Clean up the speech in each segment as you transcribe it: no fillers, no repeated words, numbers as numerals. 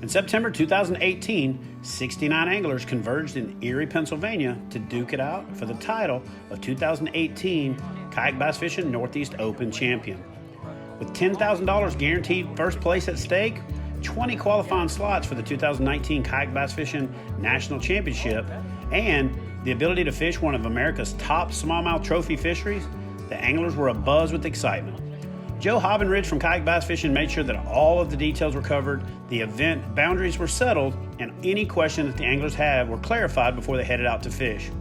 In September 2018, 69 anglers converged in Erie, Pennsylvania to duke it out for the title of 2018 Kayak Bass Fishing Northeast Open Champion. With $10,000 guaranteed first place at stake, 20 qualifying slots for the 2019 Kayak Bass Fishing National Championship, and the ability to fish one of America's top smallmouth trophy fisheries, the anglers were abuzz with excitement. Joe Hobbenridge from Kayak Bass Fishing made sure that all of the details were covered, the event boundaries were settled, and any questions that the anglers had were clarified before they headed out to fish.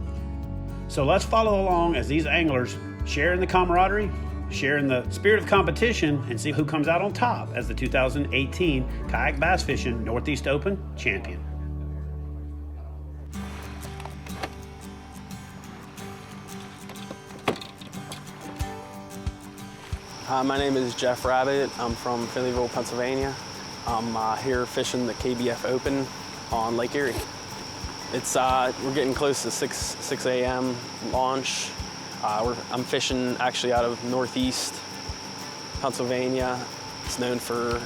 So let's follow along as these anglers share in the camaraderie, share in the spirit of competition, and see who comes out on top as the 2018 Kayak Bass Fishing Northeast Open Champion. My name is Jeff Rabbit. I'm from Finleyville, Pennsylvania. I'm here fishing the KBF Open on Lake Erie. We're getting close to 6 a.m. launch. I'm fishing actually out of northeast Pennsylvania. It's known for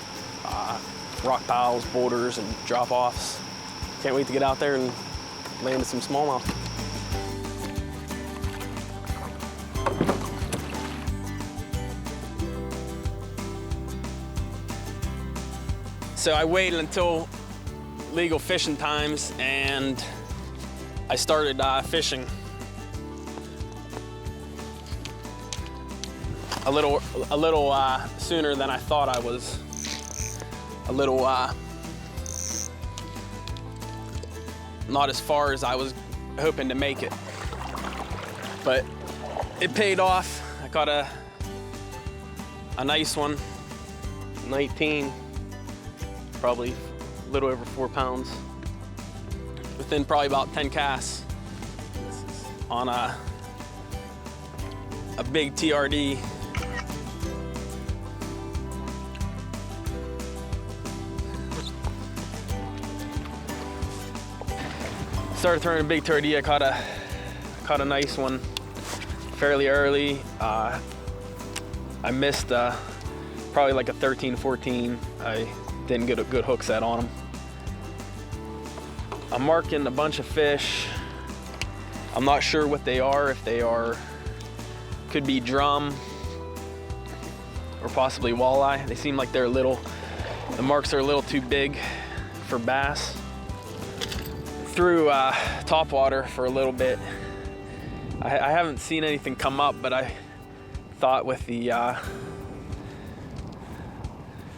rock piles, boulders, and drop-offs. Can't wait to get out there and land some smallmouth. So I waited until legal fishing times and I started fishing a little sooner than I thought I was. A little not as far as I was hoping to make it, but it paid off. I caught a nice one, 19. Probably a little over 4 pounds, within probably about 10 casts on a big TRD. Started throwing a big TRD. I caught a nice one fairly early. I missed probably like a 13, 14. I didn't get a good hook set on them. I'm marking a bunch of fish. I'm not sure what they are, if they could be drum or possibly walleye. They seem like they're the marks are a little too big for bass. Threw topwater for a little bit. I haven't seen anything come up, but I thought with the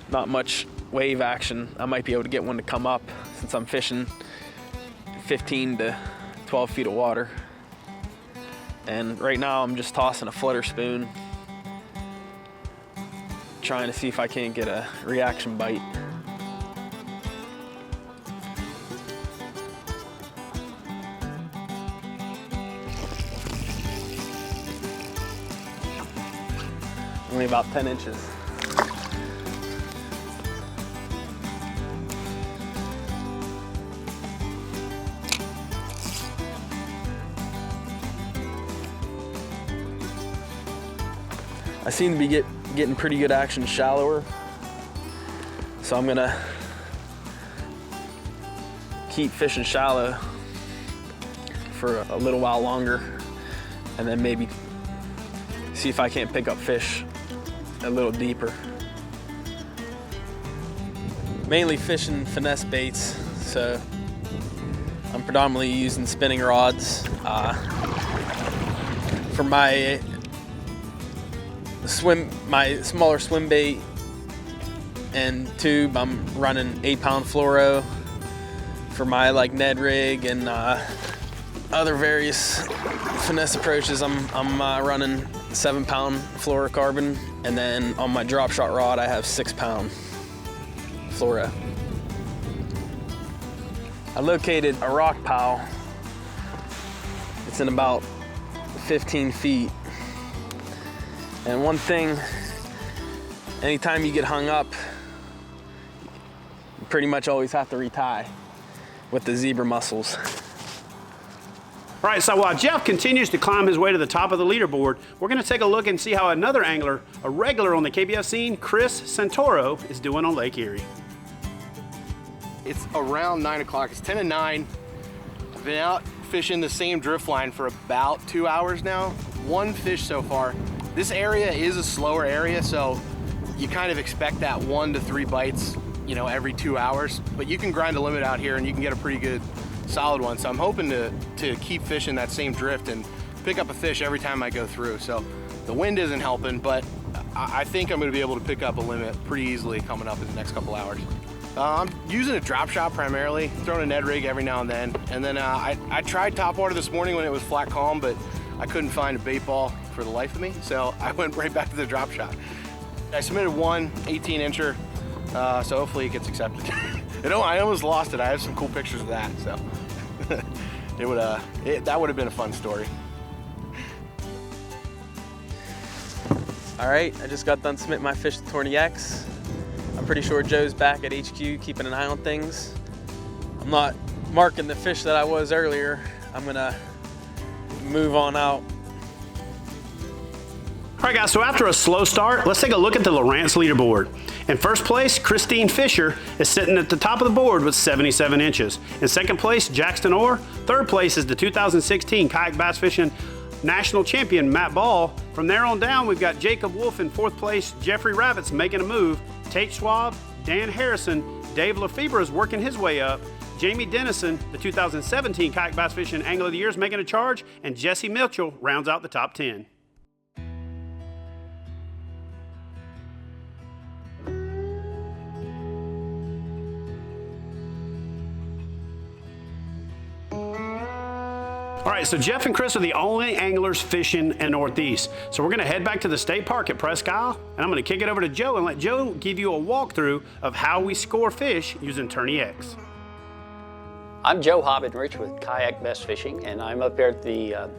not much wave action, I might be able to get one to come up since I'm fishing 15 to 12 feet of water. And right now I'm just tossing a flutter spoon, trying to see if I can't get a reaction bite. Only about 10 inches. I seem to be getting pretty good action shallower, so I'm gonna keep fishing shallow for a little while longer, and then maybe see if I can't pick up fish a little deeper. Mainly fishing finesse baits, so I'm predominantly using spinning rods. For my smaller swim bait and tube, I'm running 8-pound fluoro. For my Ned rig and other various finesse approaches, I'm running 7-pound fluorocarbon, and then on my drop shot rod I have 6-pound fluoro. I located a rock pile. It's in about 15 feet. And one thing, anytime you get hung up, you pretty much always have to retie with the zebra mussels. All right, so while Jeff continues to climb his way to the top of the leaderboard, we're gonna take a look and see how another angler, a regular on the KBF scene, Chris Santoro, is doing on Lake Erie. It's around 9 o'clock. It's 10 to 9. I've been out fishing the same drift line for about 2 hours now. One fish so far. This area is a slower area, so you kind of expect that 1 to 3 bites, you know, every 2 hours. But you can grind a limit out here and you can get a pretty good solid one. So I'm hoping to keep fishing that same drift and pick up a fish every time I go through. So the wind isn't helping, but I think I'm gonna be able to pick up a limit pretty easily coming up in the next couple hours. I'm using a drop shot primarily, throwing a Ned rig every now and then. And then I tried topwater this morning when it was flat calm, but I couldn't find a bait ball for the life of me. So I went right back to the drop shot. I submitted one 18-incher, so hopefully it gets accepted. I almost lost it. I have some cool pictures of that, so that would have been a fun story. All right, I just got done submitting my fish to Kayaks. I'm pretty sure Joe's back at HQ keeping an eye on things. I'm not marking the fish that I was earlier. I'm gonna move on out. All right, guys, so after a slow start, let's take a look at the Lowrance leaderboard. In first place, Christine Fisher is sitting at the top of the board with 77 inches. In second place, Jackson Orr. Third place is the 2016 Kayak Bass Fishing National Champion, Matt Ball. From there on down, we've got Jacob Wolf in fourth place, Jeffrey Rabbit's making a move, Tate Schwab, Dan Harrison, Dave Lefebvre is working his way up, Jamie Dennison, the 2017 Kayak Bass Fishing Angler of the Year, is making a charge, and Jesse Mitchell rounds out the top 10. All right, so Jeff and Chris are the only anglers fishing in Northeast. So we're gonna head back to the state park at Presque Isle, and I'm gonna kick it over to Joe and let Joe give you a walkthrough of how we score fish using Tourney X. I'm Joe Hobbinrich with Kayak Bass Fishing, and I'm up here at the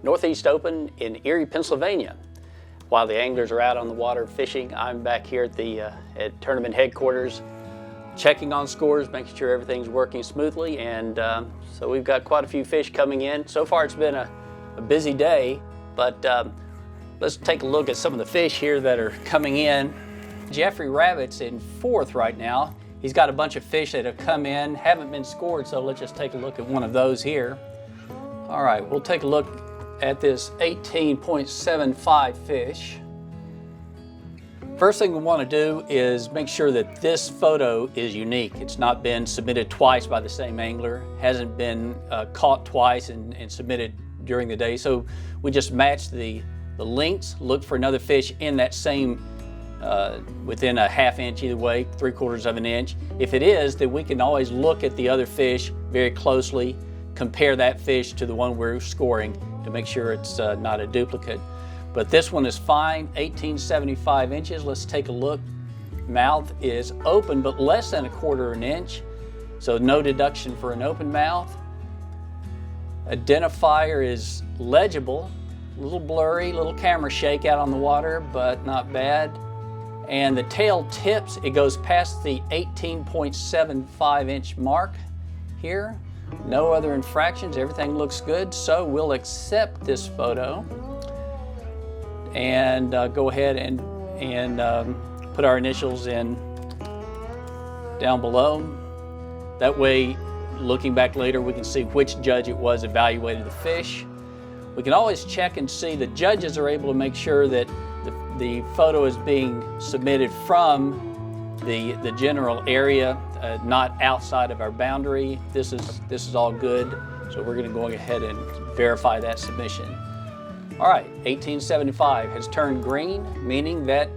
Northeast Open in Erie, Pennsylvania. While the anglers are out on the water fishing, I'm back here at the at tournament headquarters, checking on scores, making sure everything's working smoothly, and so we've got quite a few fish coming in. So far it's been a busy day, but let's take a look at some of the fish here that are coming in. Jeffrey Rabbit's in fourth right now. He's got a bunch of fish that have come in, haven't been scored, so let's just take a look at one of those here. All right, we'll take a look at this 18.75 fish. First thing we want to do is make sure that this photo is unique. It's not been submitted twice by the same angler, hasn't been caught twice and submitted during the day. So we just match the lengths, look for another fish in that same, within a ½ inch either way, 3/4 of an inch. If it is, then we can always look at the other fish very closely, compare that fish to the one we're scoring to make sure it's not a duplicate. But this one is fine, 18.75 inches. Let's take a look. Mouth is open, but less than 1/4 inch. So no deduction for an open mouth. Identifier is legible, a little blurry, little camera shake out on the water, but not bad. And the tail tips, it goes past the 18.75 inch mark here. No other infractions, everything looks good. So we'll accept this photo and go ahead and put our initials in down below. That way, looking back later, we can see which judge it was evaluated the fish. We can always check and see the judges are able to make sure that the photo is being submitted from the general area, not outside of our boundary. This is all good, so we're going to go ahead and verify that submission. All right, 18.75 has turned green, meaning that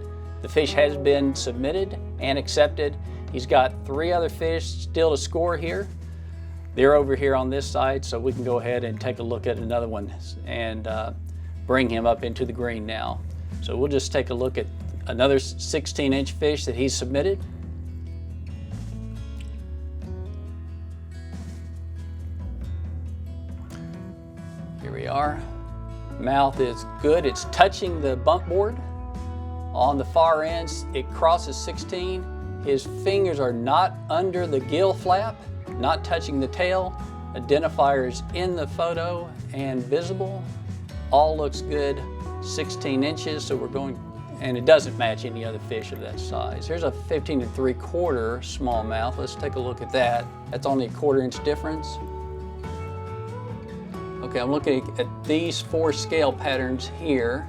the fish has been submitted and accepted. He's got 3 other fish still to score here. They're over here on this side, so we can go ahead and take a look at another one and bring him up into the green now. So we'll just take a look at another 16-inch fish that he's submitted. Here we are. Mouth is good. It's touching the bump board. On the far ends, it crosses 16. His fingers are not under the gill flap, not touching the tail. Identifiers in the photo and visible. All looks good. 16 inches, so we're going and it doesn't match any other fish of that size. Here's a 15 3/4 smallmouth. Let's take a look at that. That's only a 1/4 inch difference. Okay, I'm looking at these 4 scale patterns here,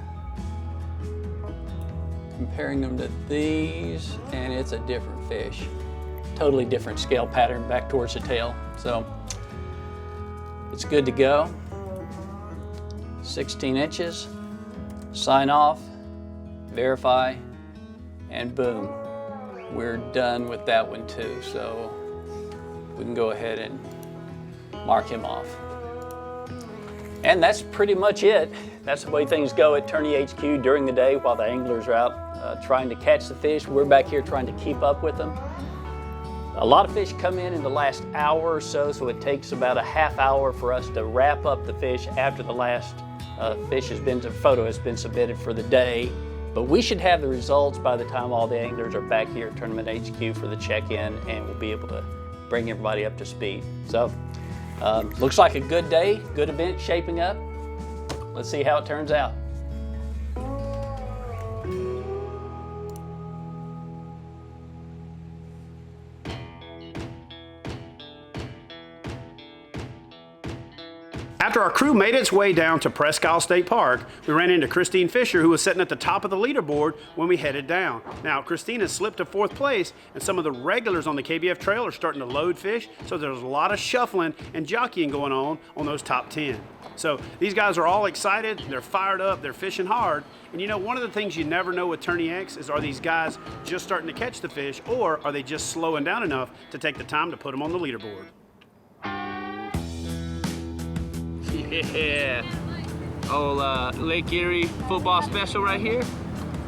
comparing them to these, and it's a different fish. Totally different scale pattern back towards the tail. So it's good to go. 16 inches, sign off, verify, and boom, we're done with that one too. So we can go ahead and mark him off. And that's pretty much it. That's the way things go at Tourney HQ during the day while the anglers are out trying to catch the fish. We're back here trying to keep up with them. A lot of fish come in the last hour or so, so it takes about a half hour for us to wrap up the fish after the last photo has been submitted for the day. But we should have the results by the time all the anglers are back here at Tournament HQ for the check-in, and we'll be able to bring everybody up to speed. So, looks like a good day, good event shaping up. Let's see how it turns out. After our crew made its way down to Presque Isle State Park, we ran into Christine Fisher, who was sitting at the top of the leaderboard when we headed down. Now, Christine has slipped to 4th place, and some of the regulars on the KBF trail are starting to load fish, so there's a lot of shuffling and jockeying going on those top 10. So these guys are all excited, they're fired up, they're fishing hard. And you know, one of the things you never know with Tourney X is, are these guys just starting to catch the fish, or are they just slowing down enough to take the time to put them on the leaderboard? Yeah, old Lake Erie football special right here.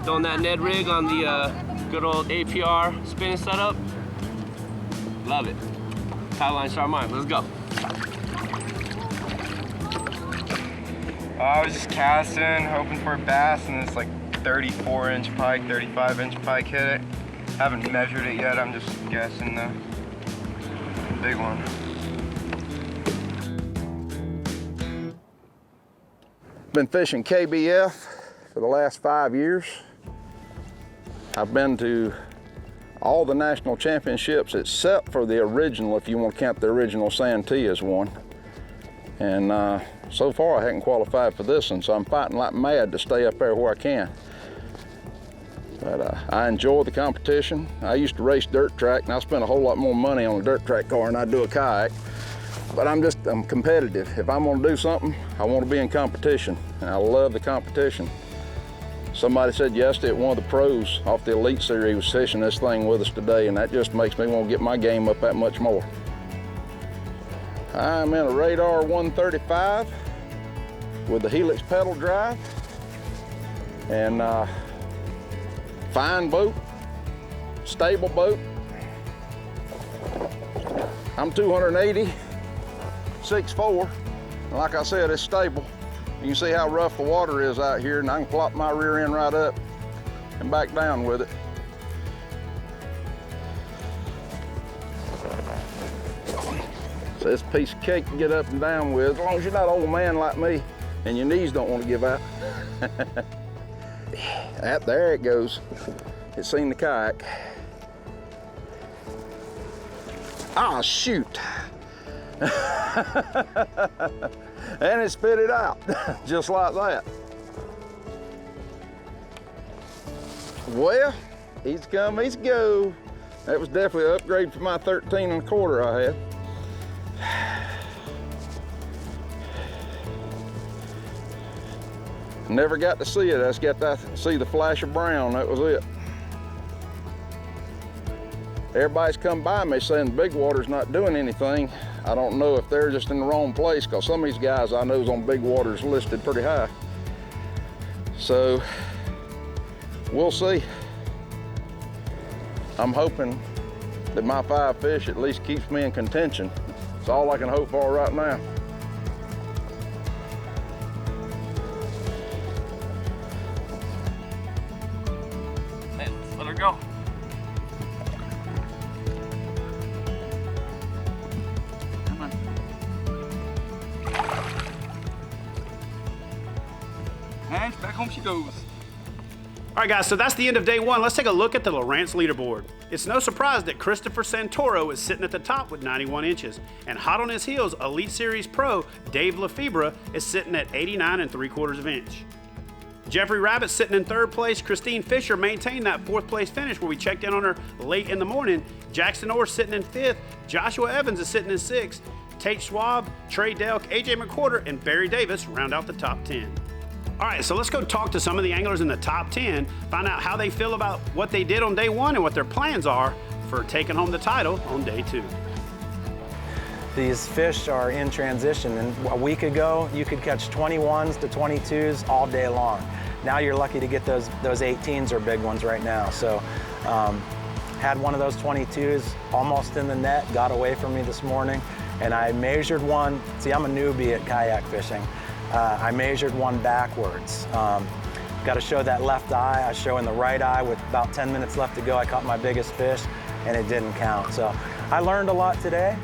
Throwing that Ned rig on the good old APR spinning setup. Love it. Tideline sharp mind, let's go. I was just casting, hoping for a bass, and this like 34-inch pike, 35-inch pike hit it. Haven't measured it yet, I'm just guessing the big one. Been fishing KBF for the last 5 years. I've been to all the national championships except for the original, if you want to count the original Santee as one. And so far I haven't qualified for this one, so I'm fighting like mad to stay up there where I can. But I enjoy the competition. I used to race dirt track, and I spent a whole lot more money on a dirt track car than I do a kayak. But I'm competitive. If I'm gonna do something, I want to be in competition, and I love the competition. Somebody said yesterday, one of the pros off the Elite Series was fishing this thing with us today, and that just makes me want to get my game up that much more. I'm in a Radar 135 with the Helix pedal drive, and fine boat, stable boat. I'm 280. 6'4", and like I said, it's stable. You can see how rough the water is out here, and I can flop my rear end right up and back down with it. So it's a piece of cake to get up and down with, as long as you're not an old man like me and your knees don't want to give out. There it goes. It's seen the kayak. Ah, shoot. And it spit it out, just like that. Well, he's come, he's go. That was definitely an upgrade from my 13 1/4 I had. Never got to see it, I just got to see the flash of brown, that was it. Everybody's come by me saying the big water's not doing anything. I don't know if they're just in the wrong place, because some of these guys I know is on big waters listed pretty high. So we'll see. I'm hoping that my 5 fish at least keeps me in contention. It's all I can hope for right now. Let's let her go. And back home she goes. All right, guys, so that's the end of day one. Let's take a look at the Lowrance leaderboard. It's no surprise that Christopher Santoro is sitting at the top with 91 inches. And hot on his heels, Elite Series Pro Dave Lefebvre is sitting at 89 3/4 inch. Jeffrey Rabbit sitting in third place. Christine Fisher maintained that fourth place finish where we checked in on her late in the morning. Jackson Orr sitting in fifth. Joshua Evans is sitting in sixth. Tate Schwab, Trey Delk, AJ McQuarter, and Barry Davis round out the top 10. All right, so let's go talk to some of the anglers in the top 10, find out how they feel about what they did on day one and what their plans are for taking home the title on day two. These fish are in transition, and a week ago you could catch 21s to 22s all day long. Now you're lucky to get those 18s or big ones right now. So had one of those 22s almost in the net, got away from me this morning, and I measured one. See, I'm a newbie at kayak fishing. I measured one backwards. Got to show that left eye. I show in the right eye with about 10 minutes left to go. I caught my biggest fish and it didn't count. So I learned a lot today.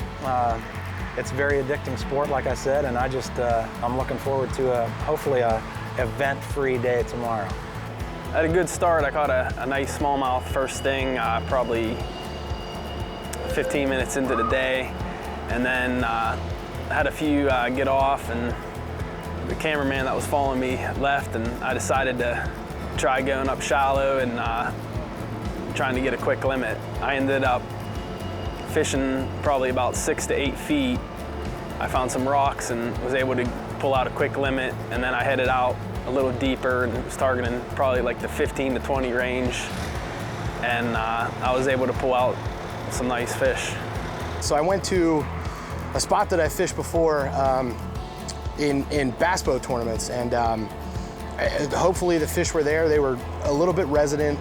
It's a very addicting sport, like I said, and I'm looking forward to hopefully a event-free day tomorrow. I had a good start. I caught a nice smallmouth first thing, probably 15 minutes into the day, and then had a few get off, and the cameraman that was following me left, and I decided to try going up shallow and trying to get a quick limit. I ended up fishing probably about 6 to 8 feet. I found some rocks and was able to pull out a quick limit, and then I headed out a little deeper and was targeting probably like the 15 to 20 range, and I was able to pull out some nice fish. So I went to a spot that I fished before in bass boat tournaments, and hopefully the fish were there. They were a little bit resident.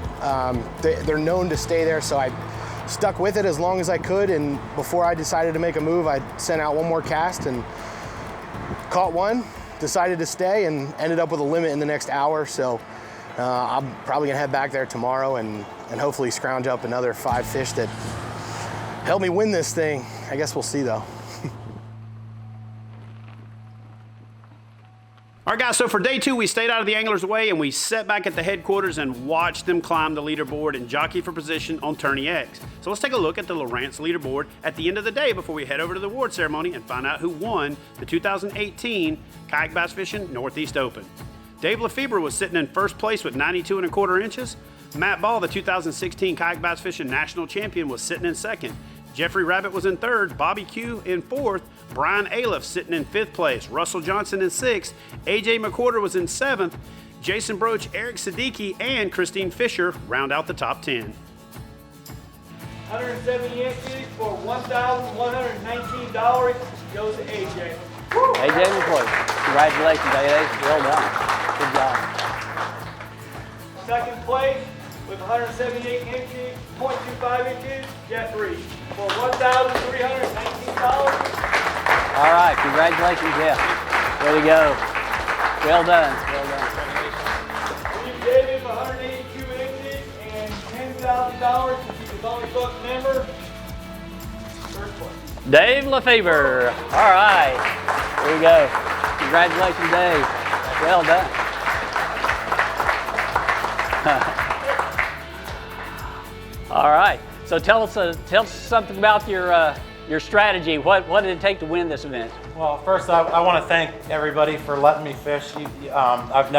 They're known to stay there, so I stuck with it as long as I could, and before I decided to make a move, I sent out one more cast and caught one, decided to stay, and ended up with a limit in the next hour. So I'm probably gonna head back there tomorrow and hopefully scrounge up another 5 fish that help me win this thing. I guess we'll see though. All right, guys, so for day two, we stayed out of the anglers' way and we sat back at the headquarters and watched them climb the leaderboard and jockey for position on Tourney X. So let's take a look at the Lowrance leaderboard at the end of the day before we head over to the award ceremony and find out who won the 2018 Kayak Bass Fishing Northeast Open. Dave Lefebvre was sitting in first place with 92 1/4 inches. Matt Ball, the 2016 Kayak Bass Fishing National Champion, was sitting in second. Jeffrey Rabbit was in third, Bobby Q in fourth, Brian Aliff sitting in fifth place, Russell Johnson in sixth, AJ McQuarter was in seventh, Jason Broach, Eric Siddiqui, and Christine Fisher round out the top 10. 170 inches for $1,119 goes to AJ. AJ McQuarter. Congratulations, AJ. Well done. Good job. Second place with 178 inches, 0.25 inches, Jeffrey, for $1,319. All right, congratulations, Jeff. Way to go. Well done. Well done. Steve Davis, 182 inches and $10,000 since he's a Bonnie Bucks member. First place. Dave Lefebvre. All right. There you go. Congratulations, Dave. Well done. All right. So tell us something about your strategy. What did it take to win this event? Well, first I want to thank everybody for letting me fish. I've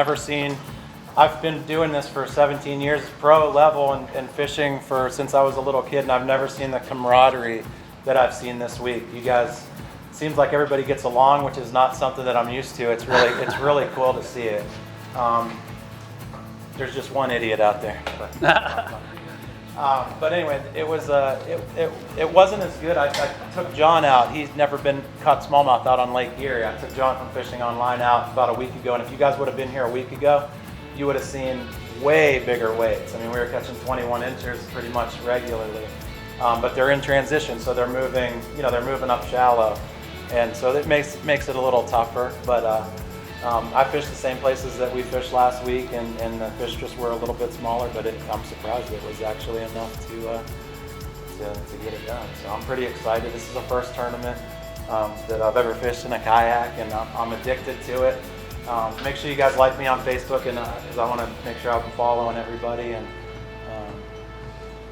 been doing this for 17 years, pro level and fishing since I was a little kid, and I've never seen the camaraderie that I've seen this week. You guys, it seems like everybody gets along, which is not something that I'm used to. It's really cool to see it. There's just one idiot out there. But anyway, it wasn't as good. I took John out. He's never been caught smallmouth out on Lake Erie. I took John from fishing online out about a week ago, and if you guys would have been here a week ago, you would have seen way bigger weights. I mean, we were catching 21 inches pretty much regularly, but they're in transition, so they're moving. They're moving up shallow, and so that makes it a little tougher. But I fished the same places that we fished last week, and the fish just were a little bit smaller, but I'm surprised it was actually enough to get it done. So I'm pretty excited. This is the first tournament that I've ever fished in a kayak, and I'm addicted to it. Make sure you guys like me on Facebook, and because I want to make sure I'm following everybody, and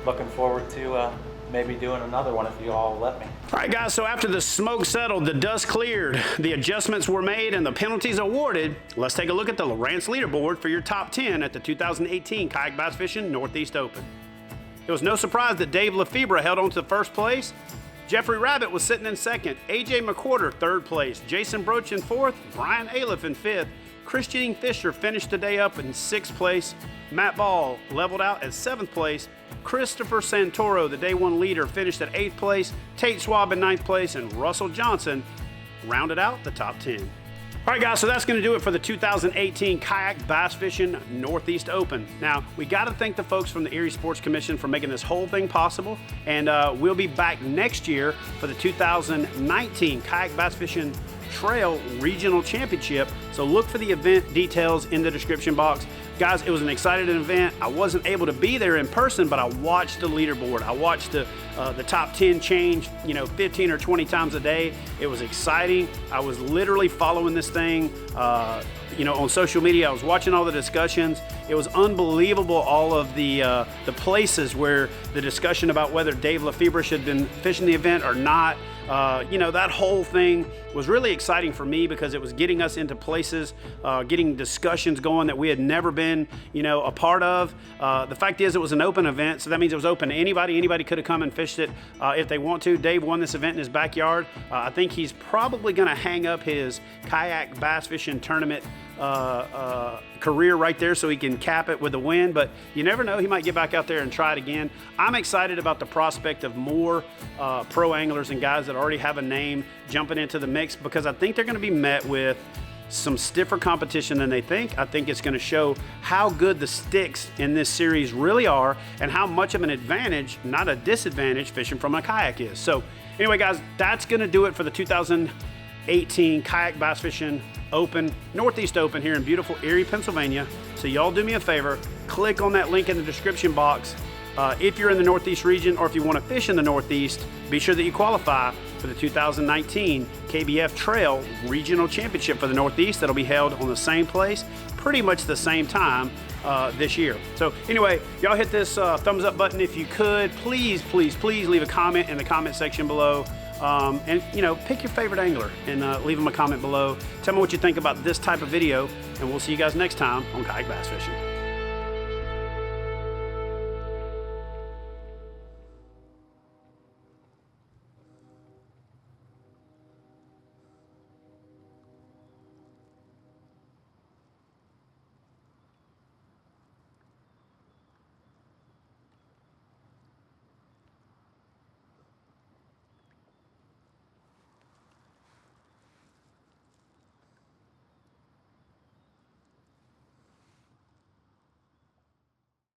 looking forward to maybe doing another one if you all let me. All right, guys, so after the smoke settled, the dust cleared, the adjustments were made, and the penalties awarded, let's take a look at the Lowrance leaderboard for your top 10 at the 2018 Kayak Bass Fishing Northeast Open. It was no surprise that Dave Lefebvre held on to first place. Jeffrey Rabbit was sitting in second, AJ McQuarter third place, Jason Broach in fourth, Brian Aliff in fifth, Christian Fisher finished the day up in sixth place, Matt Ball leveled out at seventh place, Christopher Santoro, the day one leader, finished at 8th place, Tate Schwab in 9th place, and Russell Johnson rounded out the top 10. All right, guys, so that's going to do it for the 2018 Kayak Bass Fishing Northeast Open. Now, we got to thank the folks from the Erie Sports Commission for making this whole thing possible, and we'll be back next year for the 2019 Kayak Bass Fishing Trail Regional Championship, so look for the event details in the description box. Guys, it was an exciting event. I wasn't able to be there in person, but I watched the leaderboard. I watched the top 10 change, 15 or 20 times a day. It was exciting. I was literally following this thing, on social media. I was watching all the discussions. It was unbelievable, all of the places where the discussion about whether Dave Lefebvre should have been fishing the event or not. That whole thing was really exciting for me because it was getting us into places, getting discussions going that we had never been, a part of. The fact is, it was an open event, so that means it was open to anybody. Anybody could have come and fished it if they want to. Dave won this event in his backyard. I think he's probably going to hang up his Kayak Bass Fishing Tournament career right there so he can cap it with a win, but you never know, he might get back out there and try it again. I'm excited about the prospect of more pro anglers and guys that already have a name jumping into the mix, because I think they're going to be met with some stiffer competition than they think. I think it's going to show how good the sticks in this series really are and how much of an advantage, not a disadvantage, fishing from a kayak is. So anyway, guys, that's going to do it for the 2018 Kayak Bass Fishing Open, Northeast Open here in beautiful Erie, Pennsylvania. So y'all do me a favor, click on that link in the description box. If you're in the Northeast region, or if you want to fish in the Northeast, be sure that you qualify for the 2019 KBF Trail Regional Championship for the Northeast. That'll be held on the same place, pretty much the same time this year. So anyway, y'all hit this thumbs up button if you could. Please, please, please leave a comment in the comment section below. And pick your favorite angler and leave them a comment below. Tell me what you think about this type of video, and we'll see you guys next time on Kayak Bass Fishing.